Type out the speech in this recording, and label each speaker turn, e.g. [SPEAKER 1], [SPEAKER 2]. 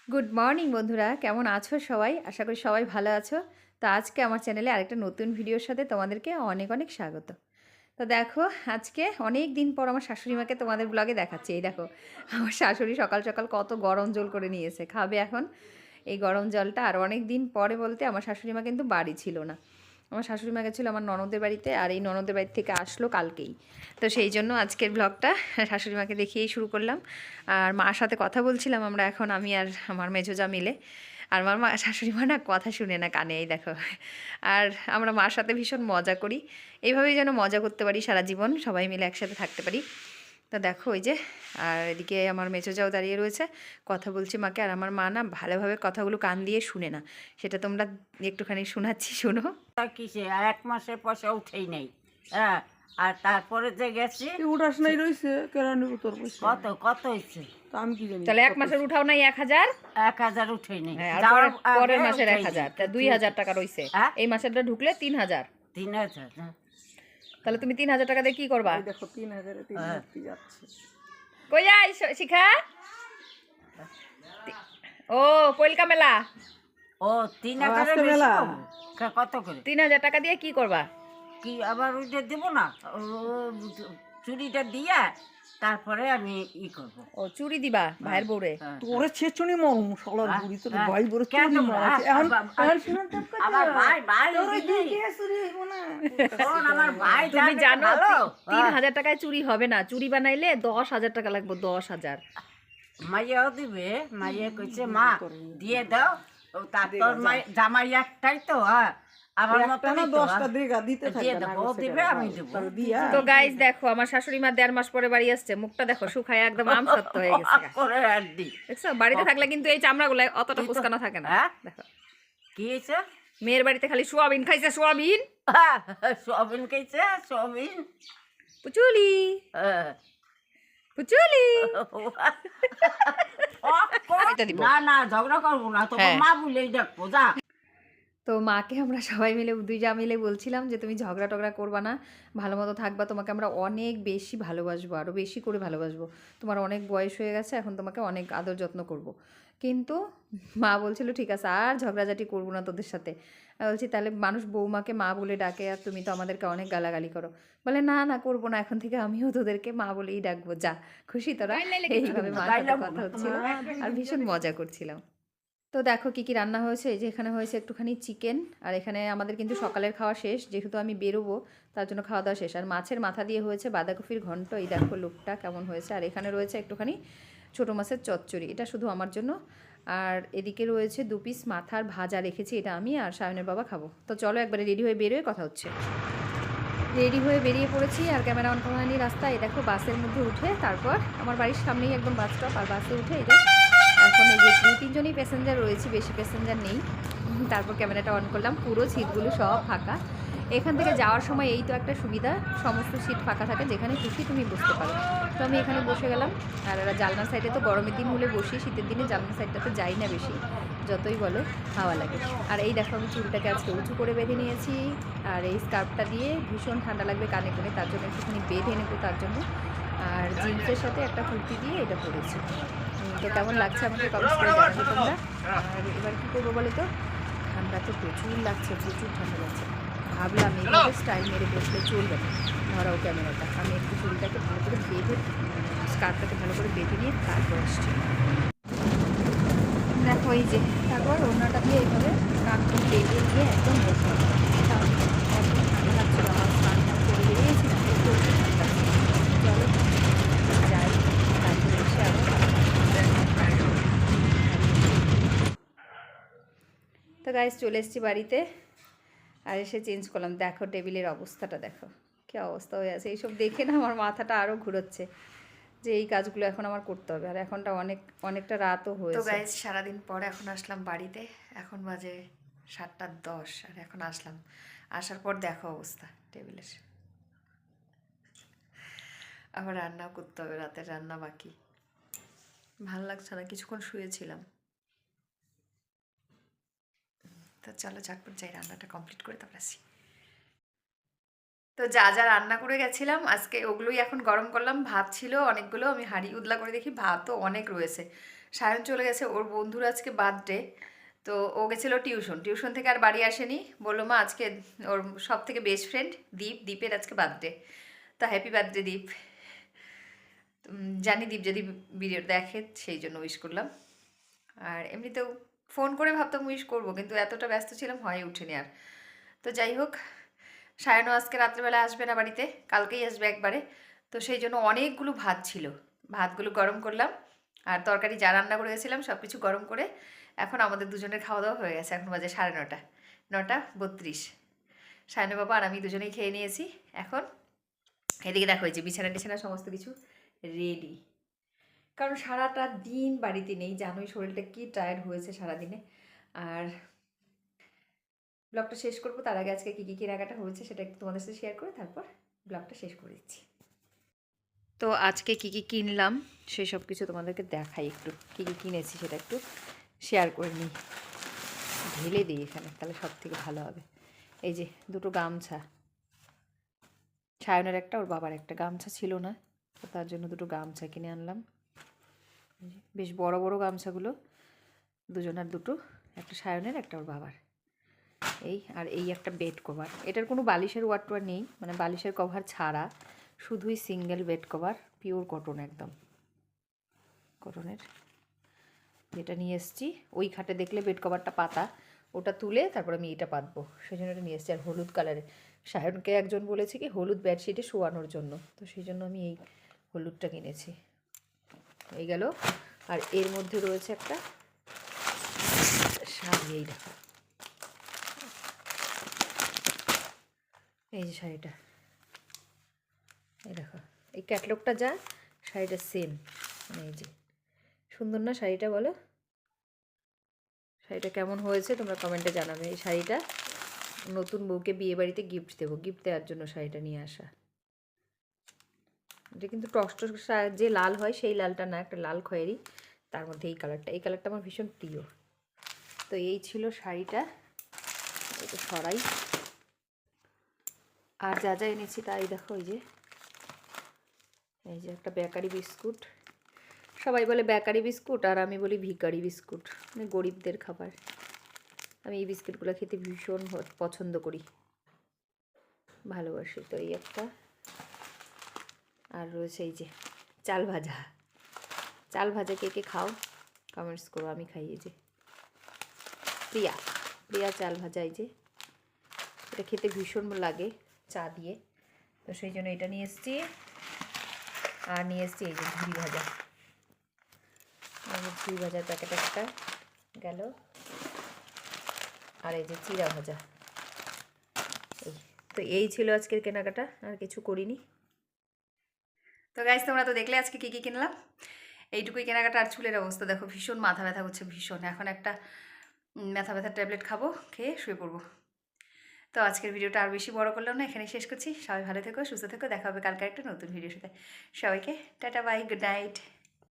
[SPEAKER 1] Good morning বন্ধুরা, কেমন আছো সবাই? আশা করি সবাই ভালো আছো। তো আজকে আমার চ্যানেলে আরেকটা নতুন ভিডিওর সাথে তোমাদেরকে অনেক অনেক স্বাগত। তো দেখো, আজকে অনেক দিন পর আমার শাশুড়ি মাকে তোমাদের ব্লগে দেখাচ্ছি। এই দেখো, আমার শাশুড়ি সকাল সকাল কত গরম জল করে নিয়েছে, খাবে এখন এই গরম জলটা। আর অনেক দিন পরে বলতে আমার শাশুড়ি মা কিন্তু বাড়ি ছিল না। আমার শাশুড়ি মা গেছিলো আমার ননদের বাড়িতে, আর এই ননদের বাড়ি থেকে আসলো কালকেই। তো সেই জন্য আজকের ব্লগটা শাশুড়ি মাকে দেখিয়েই শুরু করলাম। আর মার সাথে কথা বলছিলাম আমরা এখন, আমি আর আমার মেজোজা মিলে। আর আমার মা শাশুড়ি মা না কথা শুনে না কানে, এই দেখো। আর আমরা মার সাথে ভীষণ মজা করি, এইভাবেই যেন মজা করতে পারি সারা জীবন, সবাই মিলে একসাথে থাকতে পারি। তো দেখো ওই যে, আর এদিকে আমার মেজোজাও দাঁড়িয়ে রয়েছে, কথা বলছি মাকে। আর আমার মা না ভালোভাবে কথাগুলো কান দিয়ে শুনে না, সেটা তোমরা একটুখানি শোনাচ্ছি, শোনো।
[SPEAKER 2] তা কিসে আর 1 মাসের পয়সা উঠেই নেই। হ্যাঁ, আর তারপরে যে গেছি
[SPEAKER 3] তুই উঠাস নাই রইছে কেন নিব তোর পয়সা?
[SPEAKER 2] কত কত হয়েছে
[SPEAKER 3] তা আমি কি জানি
[SPEAKER 1] তাহলে এক
[SPEAKER 3] কত
[SPEAKER 1] মাসের
[SPEAKER 3] হইছে।
[SPEAKER 1] উঠাও নাই 1,000।
[SPEAKER 2] 1,000 উঠেই নেই।
[SPEAKER 1] হ্যাঁ, আর
[SPEAKER 2] যাওয়ার
[SPEAKER 1] পরের
[SPEAKER 2] আগে
[SPEAKER 1] মাসের
[SPEAKER 2] উঠেই
[SPEAKER 1] 1,000,
[SPEAKER 2] নেই।
[SPEAKER 1] তা 2,000 টাকা রইছে।
[SPEAKER 2] হ্যাঁ,
[SPEAKER 1] এই মাসেরটা ঢুকলে 3,000।
[SPEAKER 2] 3,000। হ্যাঁ,
[SPEAKER 1] তাহলে তুমি 3,000 টাকা দিয়ে কি করবা?
[SPEAKER 3] এই দেখো 3,000 এ 3
[SPEAKER 2] হ্যাঁ।
[SPEAKER 3] মুক্তি যাচ্ছে।
[SPEAKER 1] কই যাই শিখা? ও, পৈলকা মেলা।
[SPEAKER 2] ও 3,000
[SPEAKER 3] আজকে
[SPEAKER 2] বেশি
[SPEAKER 3] মেলা।
[SPEAKER 2] পাবো। কত করে
[SPEAKER 1] 3,000 টাকা দিয়ে কি করবা?
[SPEAKER 2] কি আবার ওইটা দেবো না? ও চুরিটা দিয়ে তারপরে আমি করব।
[SPEAKER 1] ও, চুরি দিবা ভাইয়ের বউরে?
[SPEAKER 2] হ্যাঁ,
[SPEAKER 3] তোরে ছেচুনি মরম শালার
[SPEAKER 2] হ্যাঁ,
[SPEAKER 3] বুড়ি, তোর
[SPEAKER 2] হ্যাঁ।
[SPEAKER 3] ভাই বড়
[SPEAKER 2] কেন
[SPEAKER 3] চুরি
[SPEAKER 2] তোমরা?
[SPEAKER 3] মারাছে এখন।
[SPEAKER 2] আবার-
[SPEAKER 3] এখন শুনুন তো কথা।
[SPEAKER 2] আমার ভাই
[SPEAKER 3] তোরে
[SPEAKER 2] দিদি।
[SPEAKER 3] দিকে চুরি হইব না।
[SPEAKER 2] শোন, আমার ভাই
[SPEAKER 1] তুমি জানো
[SPEAKER 2] ভালো।
[SPEAKER 1] 3,000 টাকায় চুরি হবে না, চুরি বানাইলে 10,000 টাকা লাগবে, 10,000।
[SPEAKER 2] মাইয়াও দিবে, মাইয়া কইছে মা দিয়ে দাও। ও তারপর জামাই একটাই তো, হ্যাঁ আমার মতো
[SPEAKER 3] একটা না 10টা দিগা দিতে
[SPEAKER 2] দিয়ে
[SPEAKER 3] থাকবে না।
[SPEAKER 2] দেবো, ও দিবে আমি দেবো।
[SPEAKER 3] তোর দিয়া
[SPEAKER 1] তো গাইস দেখো, আমার শাশুড়ি মা 1.5 মাস পরে বাড়ি আসছে, মুখটা দেখো শুকায় একদম আমসত্ত্ব হয়ে গেছে গা।
[SPEAKER 2] করে আড্ডি।
[SPEAKER 1] দেখছো, বাড়িতে থাকলে কিন্তু এই চামড়াগুলো অতটা
[SPEAKER 2] তুই তো-
[SPEAKER 1] কুচকানো থাকে না।
[SPEAKER 2] হ্যাঁ?
[SPEAKER 1] দেখো,
[SPEAKER 2] কি হয়েছে?
[SPEAKER 1] মেয়ের বাড়িতে খালি সোয়াবিন খাইছে, সোয়াবিন।
[SPEAKER 2] সোয়াবিন খাইছে, সোয়াবিন।
[SPEAKER 1] পুচুলি,
[SPEAKER 2] হ্যাঁ।
[SPEAKER 1] পুচুলি। এটা দিব।
[SPEAKER 2] না না, ঝগড়া করবো না, তোমার
[SPEAKER 1] হ্যাঁ।
[SPEAKER 2] মা বলেই দেখবো, যা।
[SPEAKER 1] তো মাকে আমরা সবাই মিলে, দুই যা মিলে বলছিলাম যে তুমি ঝগড়া টগড়া করবা না, ভালো মতো থাকবা, তোমাকে আমরা অনেক বেশি ভালোবাসবো, আরও বেশি করে ভালোবাসবো। তোমার অনেক বয়স হয়ে গেছে, এখন তোমাকে অনেক আদর যত্ন করব। কিন্তু মা বলছিল ঠিক আছে, আর ঝগড়াঝাটি করবো না তোদের সাথে। আমি বলছি তাহলে মানুষ বৌমাকে মা বলে ডাকে, আর তুমি তো আমাদেরকে অনেক গালাগালি করো। বলে না না, করবো না, এখন থেকে আমিও তোদেরকে মা বলেই ডাকবো, যা খুশি তোরা। এইভাবে মার সাথে কথা হচ্ছিল আর ভীষণ মজা করছিলাম। তো দেখো কী কী রান্না হয়েছে। এই যে এখানে হয়েছে একটুখানি চিকেন, আর এখানে আমাদের কিন্তু সকালের খাওয়া শেষ, যেহেতু আমি বেরোবো তার জন্য খাওয়া দাওয়া শেষ। আর মাছের মাথা দিয়ে হয়েছে বাঁধাকপির ঘন্ট, এই দেখো লুকটা কেমন হয়েছে। আর এখানে রয়েছে একটুখানি ছোটো মাছের চচ্চড়ি, এটা শুধু আমার জন্য। আর এদিকে রয়েছে 2 পিস মাথার ভাজা রেখেছি, এটা আমি আর সায়নের বাবা খাবো। তো চলো একবারে রেডি হয়ে বেরোয় কথা হচ্ছে। রেডি হয়ে বেরিয়ে পড়েছি, আর ক্যামেরা অন করা হয়নি রাস্তায়। দেখো বাসের মধ্যে উঠে, তারপর আমার বাড়ির সামনেই একদম বাস স্টপ, আর বাসে উঠে এই যে এখন এই যে 2-3 জনই প্যাসেঞ্জার রয়েছে, বেশি প্যাসেঞ্জার নেই। তারপর ক্যামেরাটা অন করলাম, পুরো সিটগুলো সব ফাঁকা। এখান থেকে যাওয়ার সময় এই তো একটা সুবিধা, সমস্ত সিট ফাঁকা থাকে, যেখানে খুশি তুমি বসতে পারো। তো আমি এখানে বসে গেলাম। আর এরা জানলার সাইডে তো গরমের দিন হলে বসি, শীতের দিনে জানলার সাইডটাতে যাই না বেশি, যতই বলো হাওয়া লাগে। আর এই দেখো আমি চুলটাকে আজকে উঁচু করে বেঁধে নিয়েছি, আর এই স্কার্ফটা দিয়ে ভীষণ ঠান্ডা লাগবে কানে কোণে, তার জন্য একটুখানি বেঁধে নেবো তার জন্য। আর জিন্সের সাথে একটা কুর্তি দিয়ে এটা পরেছি। তো কেমন লাগছে আমাকে কমেন্ট করে জানাবে তোমরা। আর এবার কী করবো বলো তো, ঠান্ডা তো প্রচুর লাগছে, প্রচুর ঠান্ডা লাগছে। ভাবলাম এইভাবে স্টাইল মেরে বসলে চলবে না, ধরাও ক্যামেরাটা। আমি একটু চুলটাকে ভালো করে বেঁধে, স্কার্ফটাকে ভালো করে বেঁধে নিয়ে তারপর আসছি। দেখো এই যে, তারপর ওড়নাটা দিয়ে এইভাবে কাকটা বেঁধে নিয়ে একদম বসে একদম ঠান্ডা লাগছিল। আমার স্নান টান করে বেরিয়েছি না, একটু ঠান্ডা লাগছে। চলো যাই, তারপরে এসে আবার। তো গাইস চলে এসেছি বাড়িতে, আর এসে চেঞ্জ করলাম। দেখো টেবিলের অবস্থাটা দেখো কী অবস্থা হয়ে আছে। এইসব দেখে না আমার মাথাটা আরও ঘুরোচ্ছে যে এই কাজগুলো এখন আমার করতে হবে। আর এখনটা অনেকটা রাতও হয়েছে। তো গাইস সারাদিন পরে এখন আসলাম বাড়িতে, এখন বাজে 7:10, আর এখন আসলাম। আসার পর দেখো অবস্থা টেবিলের। আবার রান্নাও করতে হবে, রাতের রান্না বাকি। ভাল লাগছে না, কিছুক্ষণ শুয়েছিলাম। তো চলো ঝটপট যাই, রান্নাটা কমপ্লিট করে তারপর আসি। তো যা যা রান্না করে গেছিলাম আজকে ওগুলোই এখন গরম করলাম। ভাত ছিল অনেকগুলো, আমি হাঁড়ি উদলা করে দেখি ভাতও অনেক রয়েছে। সায়ন চলে গেছে, ওর বন্ধুর আজকে বার্থডে। তো ও গেছিলো টিউশন থেকে আর বাড়ি আসেনি। বললো মা আজকে ওর সব থেকে বেস্ট ফ্রেন্ড দীপের আজকে বার্থডে, তা হ্যাপি বার্থডে দীপ। জানি দীপ যদি ভিডিও দেখে সেই জন্য উইশ করলাম। আর এমনিতেও ফোন করে ভাবতাম উইশ করবো, কিন্তু এতটা ব্যস্ত ছিলাম হয়ে উঠেনি আর। তো যাই হোক, সায়নও আজকে রাত্রেবেলা আসবে না বাড়িতে, কালকেই আসবে একবারে। তো সেই জন্য অনেকগুলো ভাত ছিল, ভাতগুলো গরম করলাম। আর তরকারি যা রান্না করে গেছিলাম সব কিছু গরম করে এখন আমাদের দুজনের খাওয়া দাওয়া হয়ে গেছে। এখন বাজে 9:30, 9:32। সায়নের বাবা আর আমি দুজনেই খেয়ে নিয়েছি। এখন এদিকে দেখো এই যে বিছানা সমস্ত কিছু রেডি, কারণ সারাটা দিন বাড়িতে নেই, জানোই শরীরটা কি টায়ার্ড হয়েছে সারাদিনে। আর ব্লগটা শেষ করবো তার আগে আজকে কী কী কেনাকাটা হয়েছে সেটা একটু তোমাদের সাথে শেয়ার করে তারপর ব্লগটা শেষ করে দিচ্ছি। তো আজকে কী কী কিনলাম সেই সব কিছু তোমাদেরকে দেখাই, একটু কী কী কিনেছি সেটা একটু শেয়ার করে নিই। ঢেলে দিই এখানে, তাহলে সব থেকে ভালো হবে। এই যে দুটো গামছা, সায়নের একটা ওর বাবার একটা, গামছা ছিল না তো তার জন্য দুটো গামছা কিনে আনলাম। বেশ বড় বড় গামছাগুলো, দুজনের দুটো, একটা সায়নের একটা ওর বাবার। এই একটা বেড কভার, এটার কোনো বালিশের ওয়ার নেই, মানে বালিশের কভার ছাড়া শুধুই single bed cover, pure cotton, একদম কটনের। যেটা নিয়ে এসেছি, ওই খাটে দেখলে বেড কভারটা পাতা, ওটা তুলে তারপর আমি এটা পাতবো, সেই জন্য এটা নিয়ে এসেছি। আর হলুদ কালারের, সায়নকে একজন বলেছে কি হলুদ বেডশিটে শোয়ানোর জন্য, তো সেই জন্য আমি এই হলুদটা কিনেছি। এই গেল। আর এর মধ্যে রয়েছে একটা শাড়ি, এই দেখো, এই যে শাড়িটা, এই দেখো, এই ক্যাটলগটা যা, শাড়িটা সেম, মানে এই যে সুন্দর না শাড়িটা, বলো শাড়িটা কেমন হয়েছে তোমরা কমেন্টে জানাবে। এই শাড়িটা নতুন বউকে বিয়ে বাড়িতে গিফট দেবো, গিফট দেওয়ার জন্য শাড়িটা নিয়ে আসা। এটা কিন্তু টসটস যে লাল হয় সেই লালটা না, একটা লাল খয়েরি, তার মধ্যে এই কালারটা আমার ভীষণ প্রিয়। তো এই ছিল শাড়িটা, এটা সরাই। আর যা যা এনেছি তাই দেখো, এই যে একটা বেকারি বিস্কুট, সবাই বলে বেকারি বিস্কুট আর আমি বলি ভিকারি বিস্কুট, মানে গরিবদের খাবার। আমি এই বিস্কুটগুলো খেতে ভীষণ পছন্দ করি, ভালোবাসি। তো এই একটা, আর রয়েছে এই যে চাল ভাজা, কে কে খাও কমেন্টস করো, আমি খাই। এই যে প্রিয়া চাল ভাজা, এই যে এটা খেতে ভীষণ লাগে চা দিয়ে, তো সেই জন্য এটা নিয়ে এসেছি। আর নিয়ে এসেছি এই যে ঝুড়ি ভাজার প্যাকেট একটা গেল। আর এই যে চিড়া ভাজা। তো এই ছিল আজকের কেনাকাটা, আর কিছু করিনি। তো গাইজ তোমরা তো দেখলে আজকে কী কী কিনলাম, এইটুকুই কেনাকাটা। আর চুলের অবস্থা দেখো, ভীষণ মাথা ব্যথা করছে ভীষণ। এখন একটা মাথা ব্যথার ট্যাবলেট খাবো, খেয়ে শুয়ে পড়বো। তো আজকের ভিডিওটা আর বেশি বড় করলাম না, এখানে শেষ করছি। সবাই ভালো থেকো, সুস্থ থেকো, দেখা হবে কালকে একটা নতুন ভিডিওর সাথে। সবাইকে টাটা, বাই, গুড নাইট।